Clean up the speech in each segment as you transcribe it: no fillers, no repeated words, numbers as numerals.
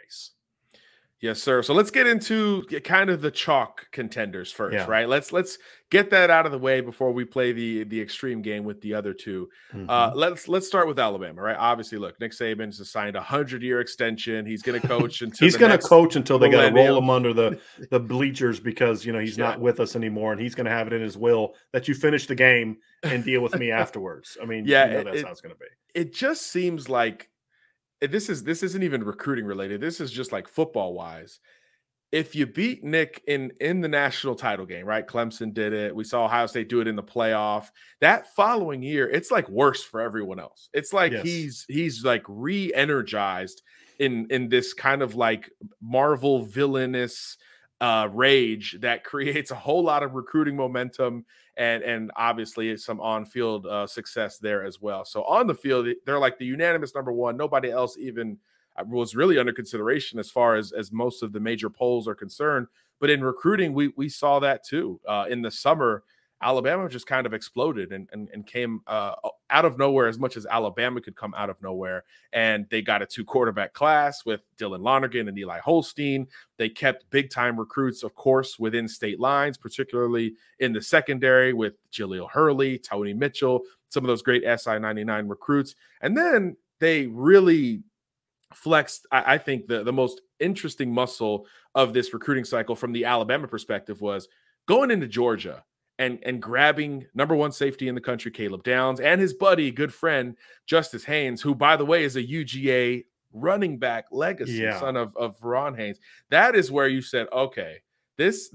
race. Yes, sir. So let's get into kind of the chalk contenders first, Yeah. right? Let's get that out of the way before we play the extreme game with the other two. Let's start with Alabama, right? Obviously, look, Nick Saban's just signed a 100-year extension. He's going to coach until he's going to coach until they got to roll millennium. him under the bleachers because he's not with us anymore, and he's going to have it in his will that you finish the game and deal with me afterwards. I mean, yeah, that's how it's going to be. It just seems like this isn't even recruiting related. This is just like football wise. If you beat Nick in the national title game, right? Clemson did it. We saw Ohio State do it in the playoff. That following year, it's like worse for everyone else. It's like he's like re-energized in this kind of like Marvel villainous rage that creates a whole lot of recruiting momentum and obviously some on-field success there as well. So on the field, they're like the unanimous number one. Nobody else even was really under consideration as far as most of the major polls are concerned. But in recruiting, we saw that too. In the summer, Alabama just kind of exploded and came out of nowhere as much as Alabama could come out of nowhere. And they got a 2-quarterback class with Dylan Lonergan and Eli Holstein. They kept big-time recruits, of course, within state lines, particularly in the secondary with Jaleel Hurley, Tony Mitchell, some of those great SI-99 recruits. And then they really flexed, I think, the most interesting muscle of this recruiting cycle from the Alabama perspective was going into Georgia and grabbing number one safety in the country, Caleb Downs, and his buddy, good friend, Justice Haynes, who, by the way, is a UGA running back legacy, son of Verron Haynes. That is where you said, okay, this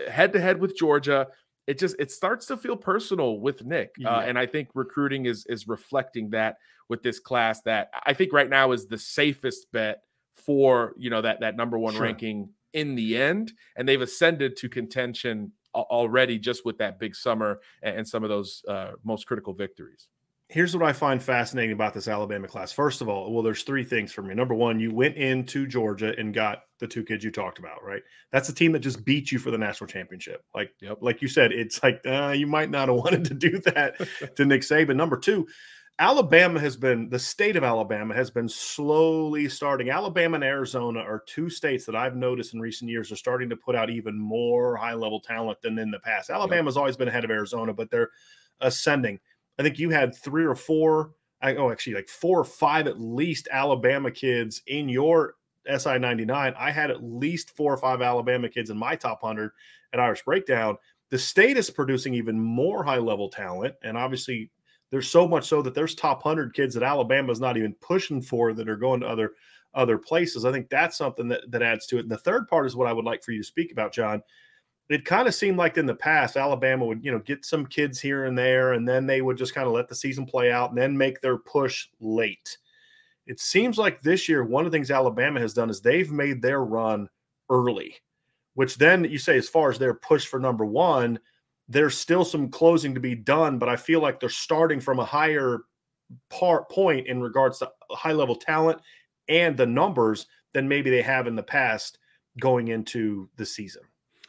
head-to-head with Georgia, it starts to feel personal with Nick. And I think recruiting is reflecting that with this class that I think right now is the safest bet for, that number one ranking in the end. And they've ascended to contention already just with that big summer and some of those most critical victories. Here's what I find fascinating about this Alabama class. First of all, well, there's 3 things for me. Number one, you went into Georgia and got the 2 kids you talked about, right? That's a team that just beat you for the national championship. Like you said, it's like you might not have wanted to do that to Nick Saban. Number 2, the state of Alabama has been slowly starting. Alabama and Arizona are 2 states that I've noticed in recent years are starting to put out even more high-level talent than in the past. Alabama's always been ahead of Arizona, but they're ascending. I think you had 3 or 4, like 4 or 5 at least Alabama kids in your SI-99. I had at least 4 or 5 Alabama kids in my top 100 at Irish Breakdown. The state is producing even more high-level talent, and obviously there's so much so that there's top 100 kids that Alabama is not even pushing for that are going to other places. I think that's something that adds to it. And the third part is what I would like for you to speak about, John. It kind of seemed like in the past, Alabama would, get some kids here and there, and then they would just kind of let the season play out and then make their push late. It seems like this year, one of the things Alabama has done is they've made their run early, which then you say, as far as their push for number one, there's still some closing to be done, but I feel like they're starting from a higher point in regards to high-level talent and the numbers than maybe they have in the past going into the season.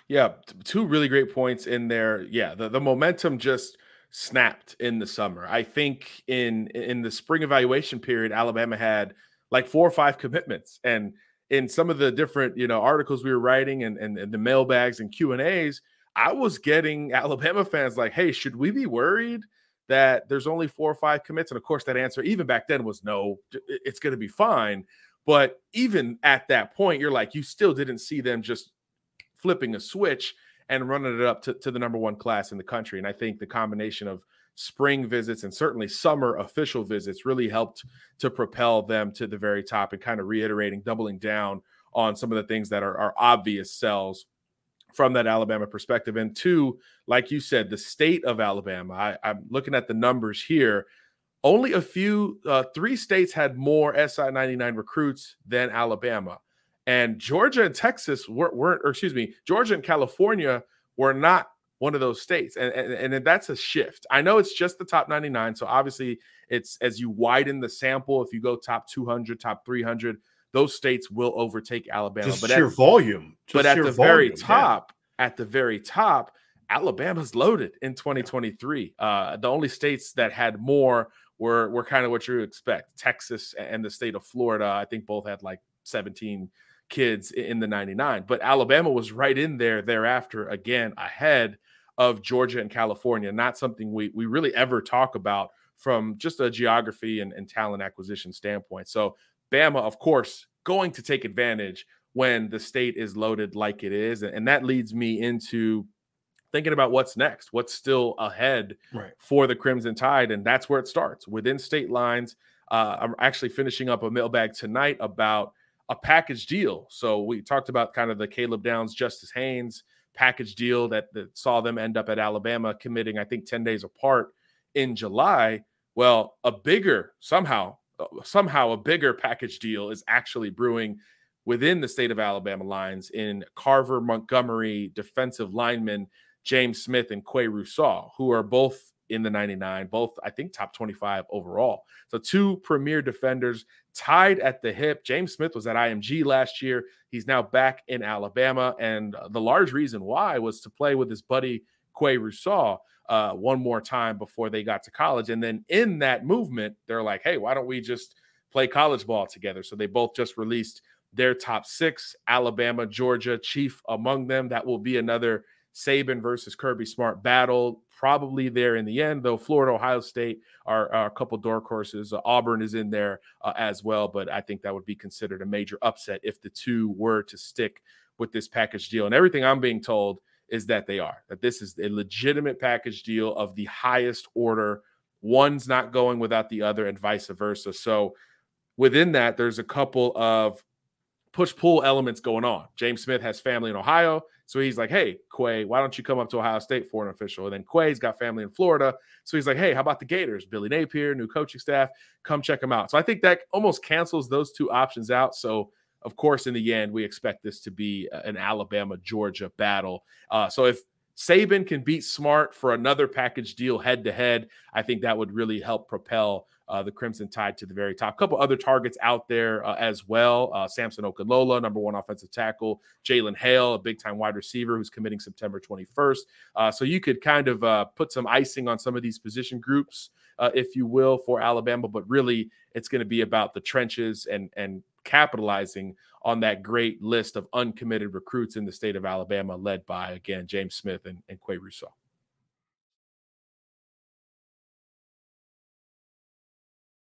Yeah, 2 really great points in there. Yeah, the momentum just snapped in the summer. I think in the spring evaluation period, Alabama had like 4 or 5 commitments. And in some of the different, articles we were writing and the mailbags and Q&As, I was getting Alabama fans like, hey, should we be worried that there's only 4 or 5 commits? And of course, that answer even back then was no, it's going to be fine. But even at that point, you're like, you still didn't see them just flipping a switch and running it up to the number one class in the country. And I think the combination of spring visits and certainly summer official visits really helped to propel them to the very top and kind of reiterating, doubling down on some of the things that are obvious sells from that Alabama perspective. And 2, like you said, the state of Alabama, I'm looking at the numbers here. Only 3 states had more SI-99 recruits than Alabama. And Georgia and Texas Georgia and California were not one of those states. And that's a shift. I know it's just the top 99. So obviously it's as you widen the sample, if you go top 200, top 300, those states will overtake Alabama. Just sheer volume. But at the very top, Alabama's loaded in 2023. The only states that had more were kind of what you expect. Texas and the state of Florida, I think both had like 17 kids in the 99. But Alabama was right in there thereafter, again, ahead of Georgia and California. Not something we really ever talk about from just a geography and talent acquisition standpoint. So Bama, of course, going to take advantage when the state is loaded like it is. And that leads me into thinking about what's next, what's still ahead for the Crimson Tide. And that's where it starts, within state lines. I'm actually finishing up a mailbag tonight about a package deal. So we talked about kind of the Caleb Downs, Justice Haynes package deal that saw them end up at Alabama committing, I think, 10 days apart in July. Well, somehow a bigger package deal is actually brewing within the state of Alabama lines in Carver Montgomery defensive lineman James Smith and Quay Rousseau, who are both in the 99, both, I think, top 25 overall. So two premier defenders tied at the hip. James Smith was at IMG last year. He's now back in Alabama. And the large reason why was to play with his buddy Quay Rousseau one more time before they got to college. And then in that movement, they're like, hey, why don't we just play college ball together? So they both just released their top 6, Alabama, Georgia, chief among them. That will be another Saban versus Kirby Smart battle, probably there in the end, though Florida, Ohio State are a couple dark horses. Auburn is in there as well, but I think that would be considered a major upset if the two were to stick with this package deal. And everything I'm being told is that this is a legitimate package deal of the highest order. One's not going without the other and vice versa. So within that, there's a couple of push-pull elements going on. James Smith has family in Ohio, so he's like, hey, Quay, why don't you come up to Ohio State for an official? And then Quay's got family in Florida, so he's like, hey, how about the Gators? Billy Napier, new coaching staff, come check them out. So I think that almost cancels those two options out. So, of course, in the end, we expect this to be an Alabama-Georgia battle. So if Saban can beat Smart for another package deal head-to-head, I think that would really help propel the Crimson Tide to the very top. A couple other targets out there as well. Samson Okunlola, number 1 offensive tackle. Jalen Hale, a big-time wide receiver who's committing September 21st. So you could kind of put some icing on some of these position groups, if you will, for Alabama. But really, it's going to be about the trenches and capitalizing on that great list of uncommitted recruits in the state of Alabama, led by, again, James Smith and Quay Rousseau.